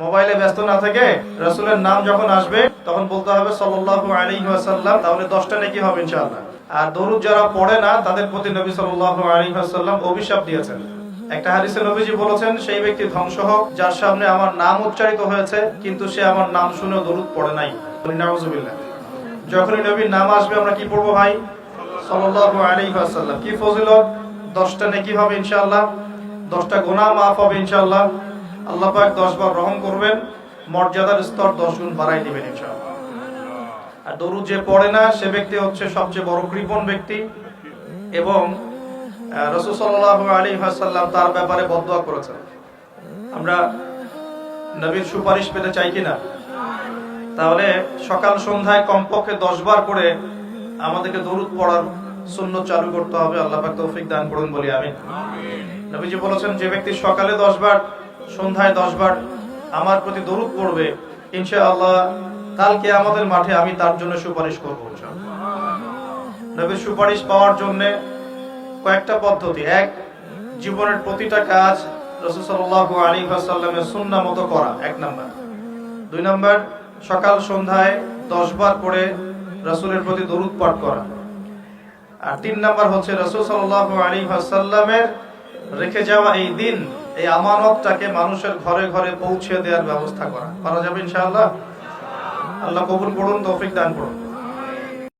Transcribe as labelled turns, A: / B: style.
A: মোবাইলে ব্যস্ত না থেকে রাসূলের নাম যখন আসবে তখন বলতে হবে সাল্লাল্লাহু আলাইহি ওয়াসাল্লাম, তাহলে 10টা নেকি হবে ইনশাআল্লাহ। আর দরুদ যারা পড়ে না তাদের প্রতি নবী সাল্লাল্লাহু আলাইহি ওয়াসাল্লাম অভিশাপ দিয়েছেন। একটা হাদিসে নবীজি বলেছেন, সেই ব্যক্তি ধ্বংস হোক যার সামনে আমার নাম উচ্চারিত হয়েছে কিন্তু সে আমার নাম শুনেও দরুদ পড়ে নাই। নাউজুবিল্লাহ। যখনই নবীর নাম আসবে আমরা কি পড়বো ভাই? সাল্লাল্লাহু আলাইহি ওয়াসাল্লাম। কি ফজিলত! 10টা নেকি হবে ইনশাআল্লাহ, 10টা গুনাহ মাফ হবে ইনশাআল্লাহ। আল্লাহ পাক 10 বার রহম করবেন, মর্যাদার স্তর 10 গুণ বাড়াই দিবেন ইনশাআল্লাহ। আর দরুদ যে পড়ে না সে ব্যক্তি হচ্ছে সবচেয়ে বড় কৃপণ ব্যক্তি, এবং রাসূল সাল্লাল্লাহু আলাইহি ওয়াসাল্লাম তার ব্যাপারে বদদোয়া করেছেন। আমরা নবীর সুপারিশ পেতে চাই কিনা? তাহলে সকাল সন্ধ্যায় কমপক্ষে 10 বার করে আমাদেরকে দরুদ পড়ার সুন্নাত চালু করতে হবে। আল্লাহ পাক তৌফিক দান করুন, বলি আমিন। নবীজি বলেছেন, যে ব্যক্তি সকালে 10 বার সন্ধ্যায় 10 বার আমার প্রতি দরুদ পড়বে ইনশাআল্লাহ কাল কিয়ামতের মাঠে আমি তার জন্য সুপারিশ করব ইনশাআল্লাহ। নবীর সুপারিশ পাওয়ার জন্য কয়েকটা পদ্ধতি। এক, জীবনের প্রতিটা কাজ রাসূল সাল্লাল্লাহু আলাইহি ওয়াসাল্লামের সুন্নাহ মতো করা, 1 নাম্বার। 2 নাম্বার, সকাল সন্ধ্যায় 10 বার করে রাসূলের প্রতি দরুদ পাঠ করা। আর 3 নাম্বার হচ্ছে রাসূল সাল্লাল্লাহু আলাইহি ওয়াসাল্লামের রেখে যাওয়া এই দিন, এই আমানতটাকে মানুষের ঘরে ঘরে পৌঁছে দেওয়ার ব্যবস্থা করা। পারা যাবে ইনশাআল্লাহ। আল্লাহ কবুল করুন, তৌফিক দান করুন।